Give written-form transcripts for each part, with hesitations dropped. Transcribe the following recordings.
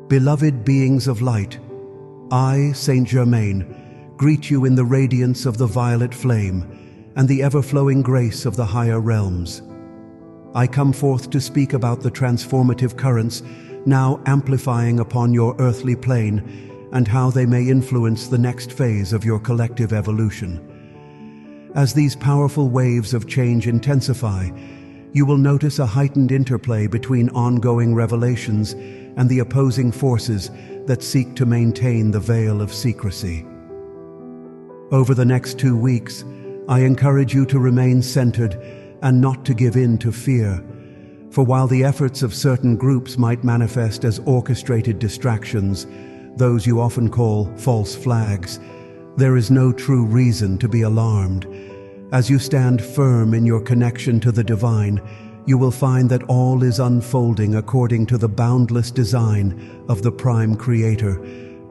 Beloved beings of light, I, Saint Germain, greet you in the radiance of the violet flame and the ever-flowing grace of the higher realms. I come forth to speak about the transformative currents now amplifying upon your earthly plane and how they may influence the next phase of your collective evolution. As these powerful waves of change intensify, you will notice a heightened interplay between ongoing revelations and the opposing forces that seek to maintain the veil of secrecy. Over the next 2 weeks, I encourage you to remain centered and not to give in to fear. For while the efforts of certain groups might manifest as orchestrated distractions, those you often call false flags, there is no true reason to be alarmed. As you stand firm in your connection to the divine, you will find that all is unfolding according to the boundless design of the Prime Creator,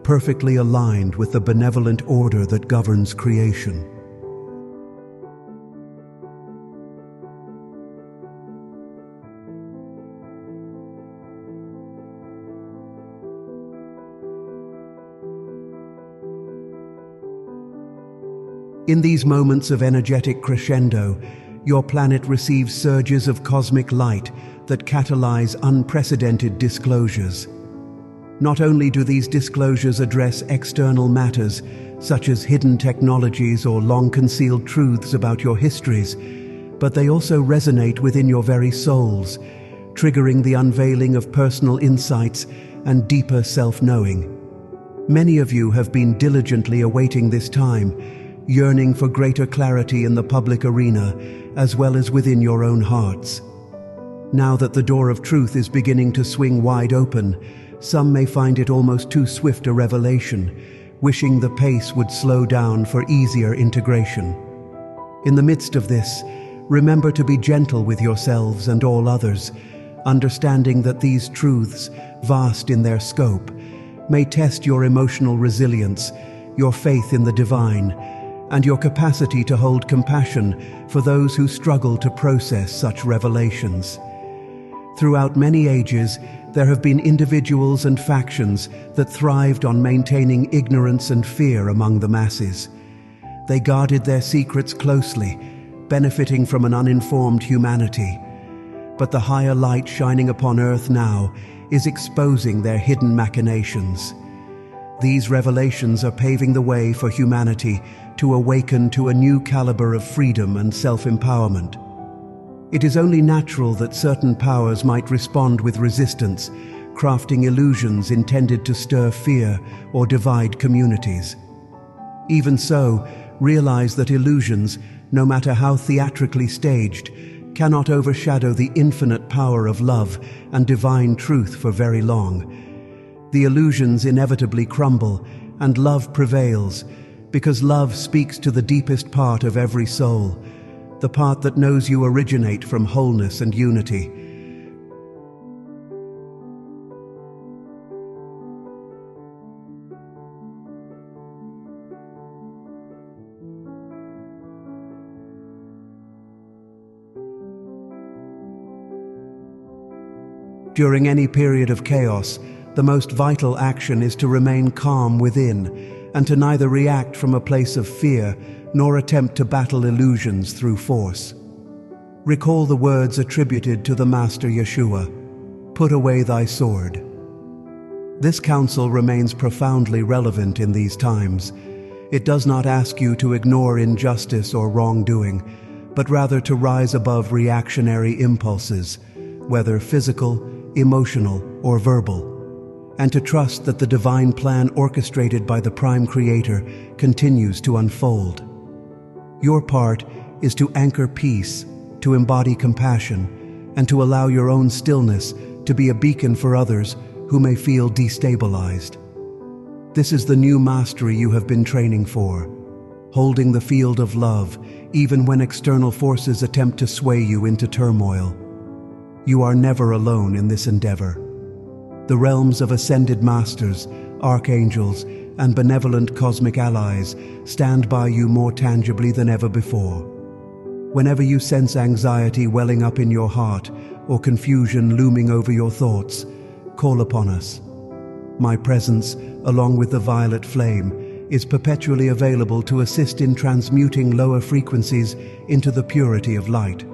perfectly aligned with the benevolent order that governs creation. In these moments of energetic crescendo, your planet receives surges of cosmic light that catalyze unprecedented disclosures. Not only do these disclosures address external matters, such as hidden technologies or long-concealed truths about your histories, but they also resonate within your very souls, triggering the unveiling of personal insights and deeper self-knowing. Many of you have been diligently awaiting this time, yearning for greater clarity in the public arena as well as within your own hearts. Now that the door of truth is beginning to swing wide open, some may find it almost too swift a revelation, wishing the pace would slow down for easier integration. In the midst of this, remember to be gentle with yourselves and all others, understanding that these truths, vast in their scope, may test your emotional resilience, your faith in the divine, and your capacity to hold compassion for those who struggle to process such revelations. Throughout many ages, there have been individuals and factions that thrived on maintaining ignorance and fear among the masses. They guarded their secrets closely, benefiting from an uninformed humanity. But the higher light shining upon earth now is exposing their hidden machinations. These revelations are paving the way for humanity to awaken to a new caliber of freedom and self-empowerment. It is only natural that certain powers might respond with resistance, crafting illusions intended to stir fear or divide communities. Even so, realize that illusions, no matter how theatrically staged, cannot overshadow the infinite power of love and divine truth for very long. The illusions inevitably crumble, and love prevails, because love speaks to the deepest part of every soul, the part that knows you originate from wholeness and unity. During any period of chaos, the most vital action is to remain calm within, and to neither react from a place of fear nor attempt to battle illusions through force. Recall the words attributed to the Master Yeshua, "Put away thy sword." This counsel remains profoundly relevant in these times. It does not ask you to ignore injustice or wrongdoing, but rather to rise above reactionary impulses, whether physical, emotional, or verbal, and to trust that the divine plan orchestrated by the Prime Creator continues to unfold. Your part is to anchor peace, to embody compassion, and to allow your own stillness to be a beacon for others who may feel destabilized. This is the new mastery you have been training for, holding the field of love even when external forces attempt to sway you into turmoil. You are never alone in this endeavor. The realms of ascended masters, archangels, and benevolent cosmic allies stand by you more tangibly than ever before. Whenever you sense anxiety welling up in your heart or confusion looming over your thoughts, call upon us. My presence, along with the violet flame, is perpetually available to assist in transmuting lower frequencies into the purity of light.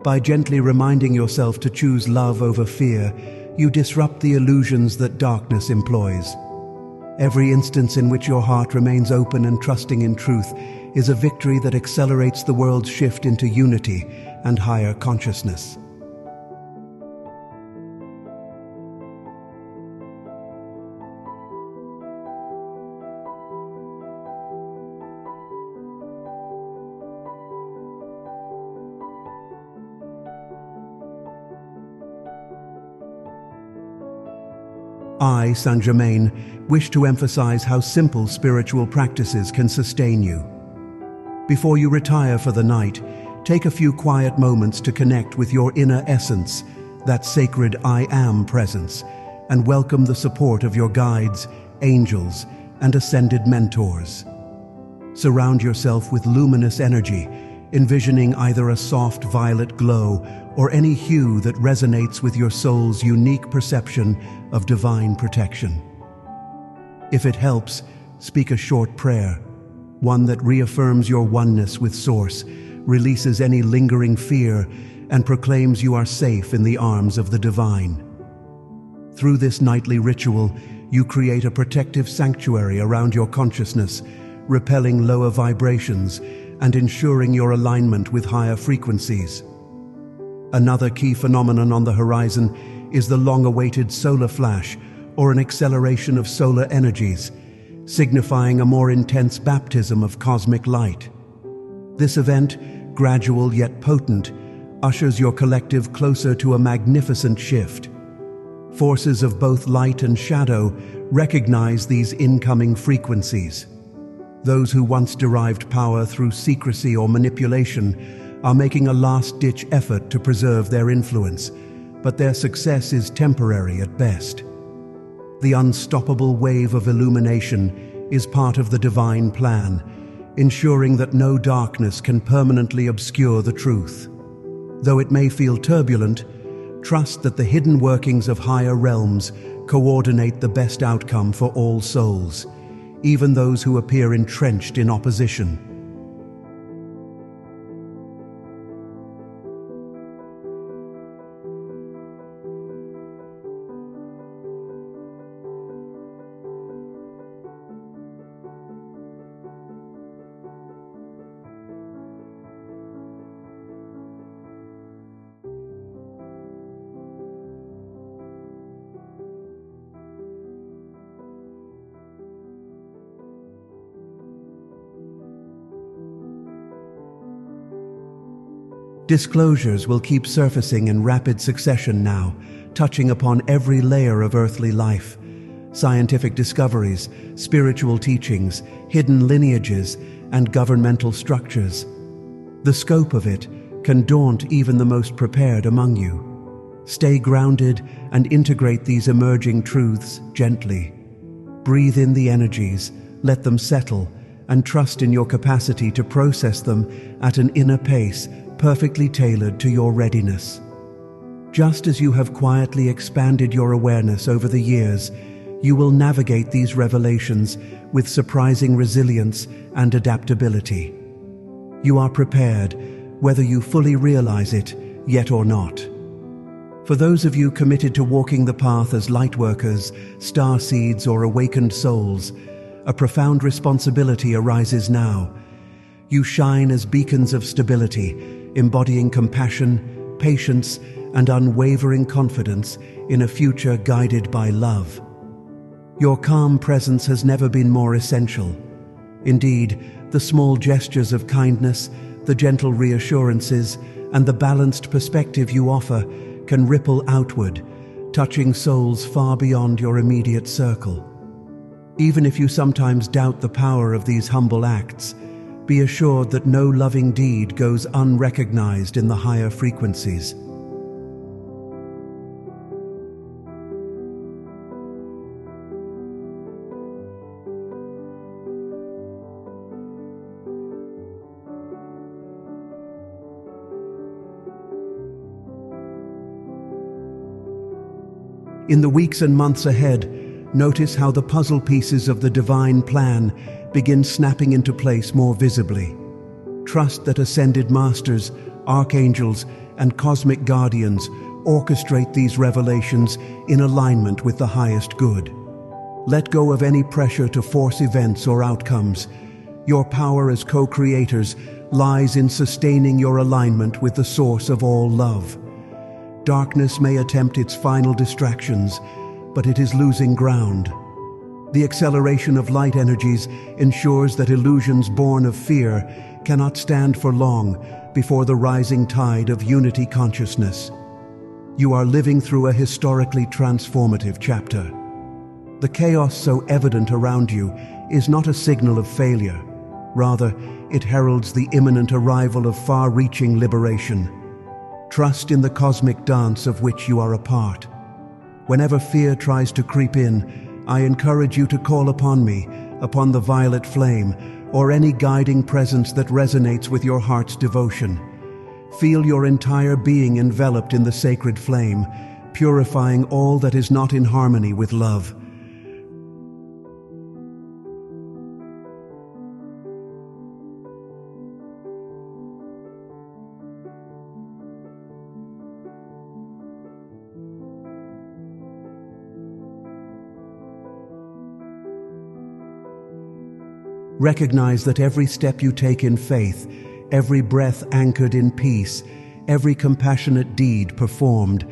By gently reminding yourself to choose love over fear, you disrupt the illusions that darkness employs. Every instance in which your heart remains open and trusting in truth is a victory that accelerates the world's shift into unity and higher consciousness. I, Saint Germain, wish to emphasize how simple spiritual practices can sustain you. Before you retire for the night, take a few quiet moments to connect with your inner essence, that sacred I Am presence, and welcome the support of your guides, angels, and ascended mentors. Surround yourself with luminous energy, envisioning either a soft violet glow or any hue that resonates with your soul's unique perception of divine protection. If it helps, speak a short prayer, one that reaffirms your oneness with Source, releases any lingering fear, and proclaims you are safe in the arms of the divine. Through this nightly ritual, you create a protective sanctuary around your consciousness, repelling lower vibrations and ensuring your alignment with higher frequencies. Another key phenomenon on the horizon is the long-awaited solar flash, or an acceleration of solar energies, signifying a more intense baptism of cosmic light. This event, gradual yet potent, ushers your collective closer to a magnificent shift. Forces of both light and shadow recognize these incoming frequencies. Those who once derived power through secrecy or manipulation are making a last-ditch effort to preserve their influence, but their success is temporary at best. The unstoppable wave of illumination is part of the divine plan, ensuring that no darkness can permanently obscure the truth. Though it may feel turbulent, trust that the hidden workings of higher realms coordinate the best outcome for all souls, even those who appear entrenched in opposition. Disclosures will keep surfacing in rapid succession now, touching upon every layer of earthly life. Scientific discoveries, spiritual teachings, hidden lineages, and governmental structures. The scope of it can daunt even the most prepared among you. Stay grounded and integrate these emerging truths gently. Breathe in the energies, let them settle, and trust in your capacity to process them at an inner pace perfectly tailored to your readiness. Just as you have quietly expanded your awareness over the years, you will navigate these revelations with surprising resilience and adaptability. You are prepared, whether you fully realize it yet or not. For those of you committed to walking the path as lightworkers, starseeds, or awakened souls, a profound responsibility arises now. You shine as beacons of stability, embodying compassion, patience, and unwavering confidence in a future guided by love. Your calm presence has never been more essential. Indeed, the small gestures of kindness, the gentle reassurances, and the balanced perspective you offer can ripple outward, touching souls far beyond your immediate circle. Even if you sometimes doubt the power of these humble acts, be assured that no loving deed goes unrecognized in the higher frequencies. In the weeks and months ahead, notice how the puzzle pieces of the divine plan begin snapping into place more visibly. Trust that ascended masters, archangels, and cosmic guardians orchestrate these revelations in alignment with the highest good. Let go of any pressure to force events or outcomes. Your power as co-creators lies in sustaining your alignment with the source of all love. Darkness may attempt its final distractions, but it is losing ground. The acceleration of light energies ensures that illusions born of fear cannot stand for long before the rising tide of unity consciousness. You are living through a historically transformative chapter. The chaos so evident around you is not a signal of failure. Rather, it heralds the imminent arrival of far-reaching liberation. Trust in the cosmic dance of which you are a part. Whenever fear tries to creep in, I encourage you to call upon me, upon the violet flame, or any guiding presence that resonates with your heart's devotion. Feel your entire being enveloped in the sacred flame, purifying all that is not in harmony with love. Recognize that every step you take in faith, every breath anchored in peace, every compassionate deed performed,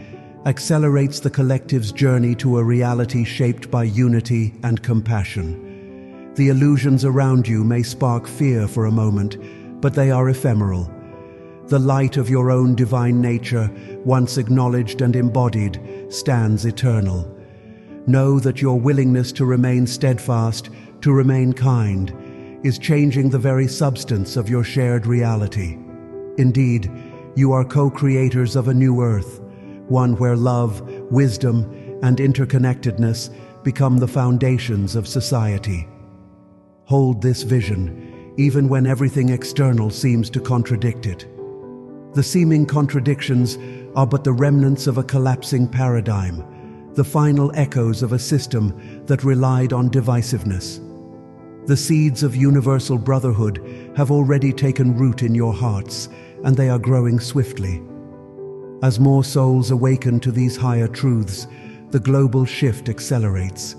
accelerates the collective's journey to a reality shaped by unity and compassion. The illusions around you may spark fear for a moment, but they are ephemeral. The light of your own divine nature, once acknowledged and embodied, stands eternal. Know that your willingness to remain steadfast, to remain kind, is changing the very substance of your shared reality. Indeed, you are co-creators of a new earth, one where love, wisdom, and interconnectedness become the foundations of society. Hold this vision, even when everything external seems to contradict it. The seeming contradictions are but the remnants of a collapsing paradigm, the final echoes of a system that relied on divisiveness. The seeds of universal brotherhood have already taken root in your hearts, and they are growing swiftly. As more souls awaken to these higher truths, the global shift accelerates.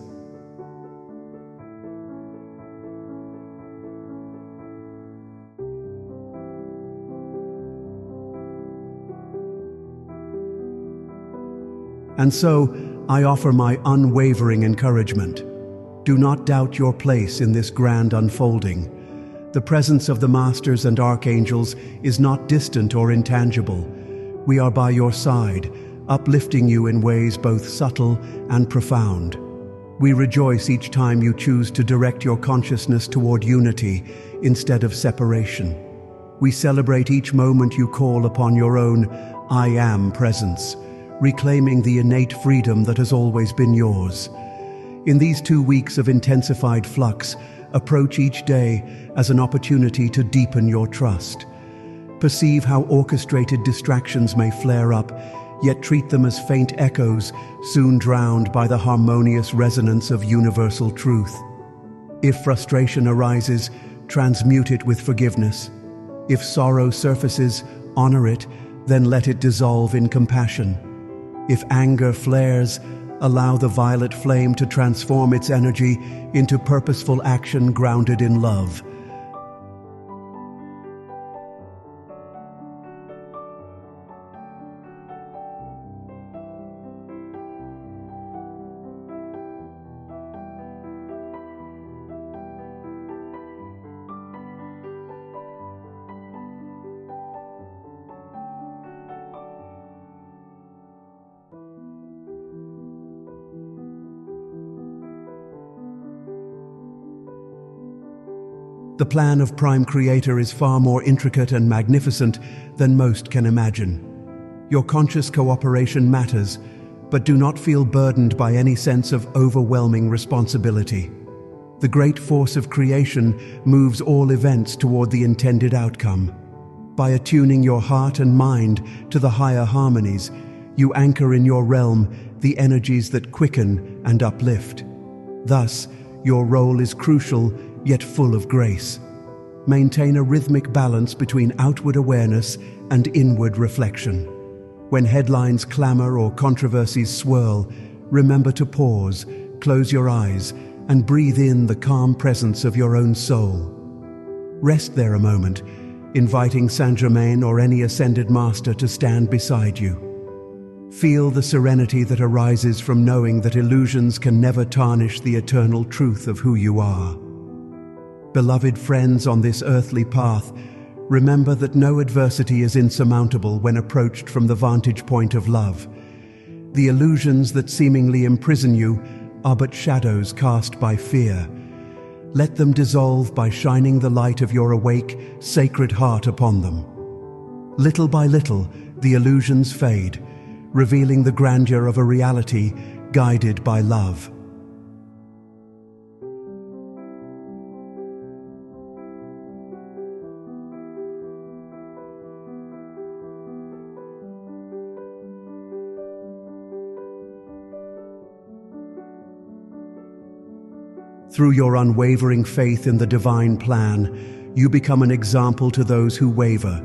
And so, I offer my unwavering encouragement. Do not doubt your place in this grand unfolding. The presence of the Masters and Archangels is not distant or intangible. We are by your side, uplifting you in ways both subtle and profound. We rejoice each time you choose to direct your consciousness toward unity instead of separation. We celebrate each moment you call upon your own I Am presence, reclaiming the innate freedom that has always been yours. In these 2 weeks of intensified flux, approach each day as an opportunity to deepen your trust. Perceive how orchestrated distractions may flare up, yet treat them as faint echoes, soon drowned by the harmonious resonance of universal truth. If frustration arises, transmute it with forgiveness. If sorrow surfaces, honor it, then let it dissolve in compassion. If anger flares, allow the violet flame to transform its energy into purposeful action grounded in love. The plan of Prime Creator is far more intricate and magnificent than most can imagine. Your conscious cooperation matters, but do not feel burdened by any sense of overwhelming responsibility. The great force of creation moves all events toward the intended outcome. By attuning your heart and mind to the higher harmonies, you anchor in your realm the energies that quicken and uplift. Thus, your role is crucial, yet full of grace. Maintain a rhythmic balance between outward awareness and inward reflection. When headlines clamor or controversies swirl, remember to pause, close your eyes, and breathe in the calm presence of your own soul. Rest there a moment, inviting Saint Germain or any ascended master to stand beside you. Feel the serenity that arises from knowing that illusions can never tarnish the eternal truth of who you are. Beloved friends on this earthly path, remember that no adversity is insurmountable when approached from the vantage point of love. The illusions that seemingly imprison you are but shadows cast by fear. Let them dissolve by shining the light of your awake, sacred heart upon them. Little by little, the illusions fade, revealing the grandeur of a reality guided by love. Through your unwavering faith in the divine plan, you become an example to those who waver.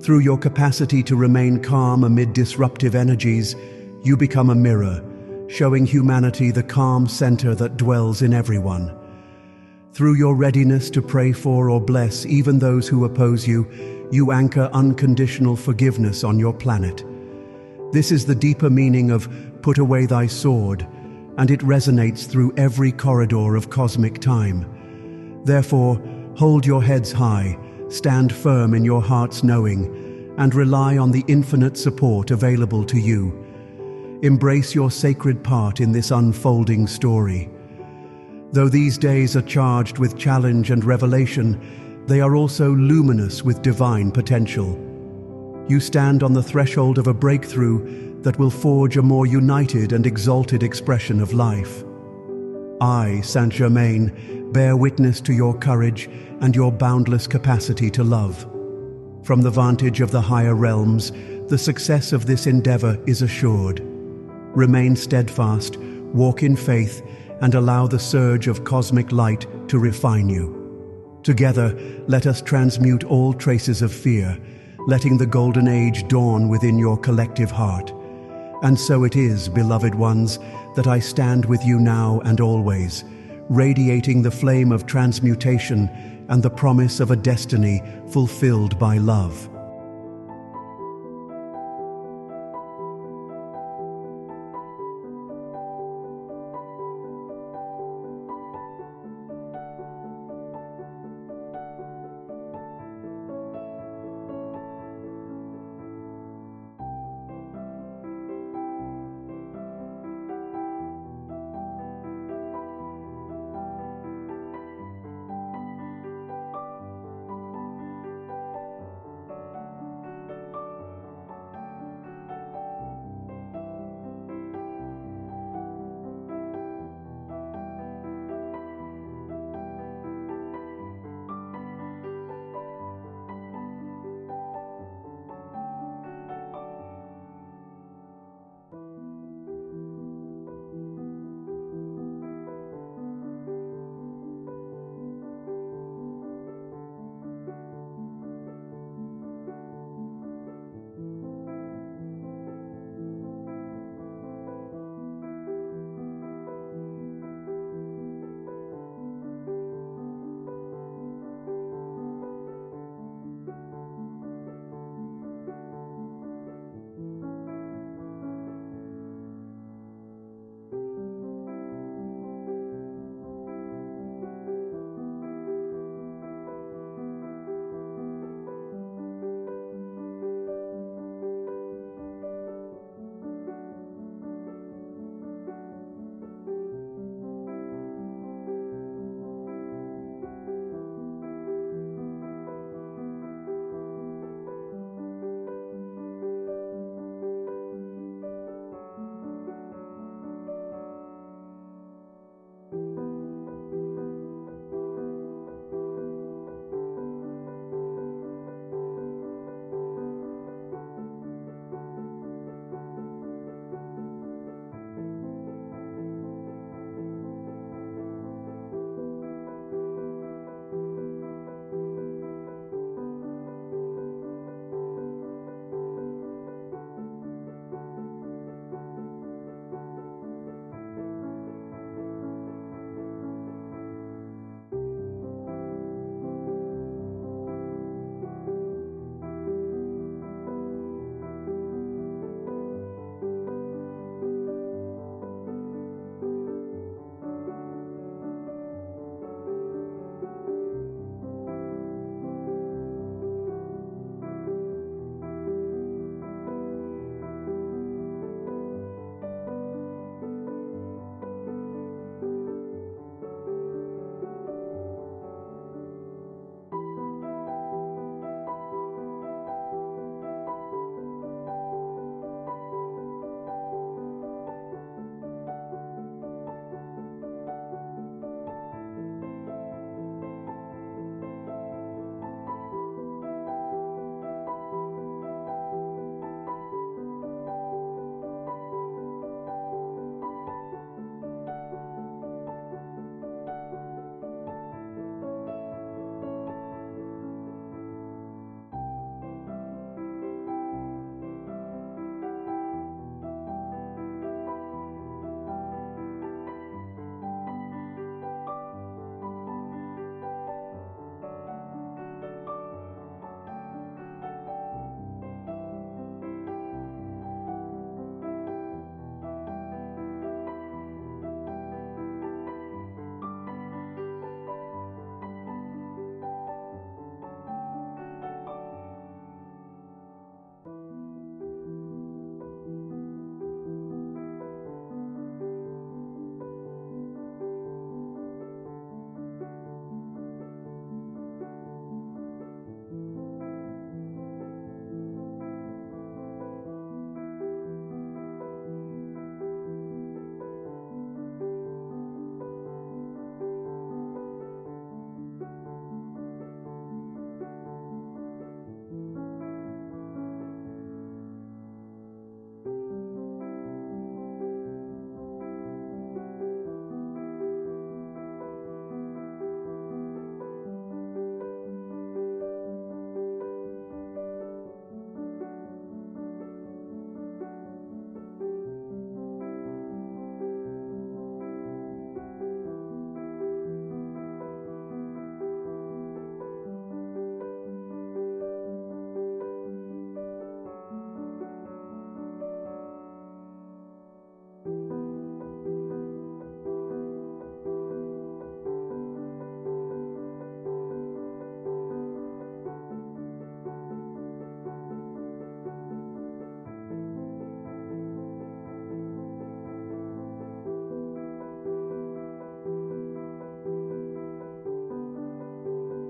Through your capacity to remain calm amid disruptive energies, you become a mirror, showing humanity the calm center that dwells in everyone. Through your readiness to pray for or bless even those who oppose you, you anchor unconditional forgiveness on your planet. This is the deeper meaning of "put away thy sword," and it resonates through every corridor of cosmic time. Therefore, hold your heads high, stand firm in your heart's knowing, and rely on the infinite support available to you. Embrace your sacred part in this unfolding story. Though these days are charged with challenge and revelation, they are also luminous with divine potential. You stand on the threshold of a breakthrough that will forge a more united and exalted expression of life. I, Saint Germain, bear witness to your courage and your boundless capacity to love. From the vantage of the higher realms, the success of this endeavor is assured. Remain steadfast, walk in faith, and allow the surge of cosmic light to refine you. Together, let us transmute all traces of fear, letting the golden age dawn within your collective heart. And so it is, beloved ones, that I stand with you now and always, radiating the flame of transmutation and the promise of a destiny fulfilled by love.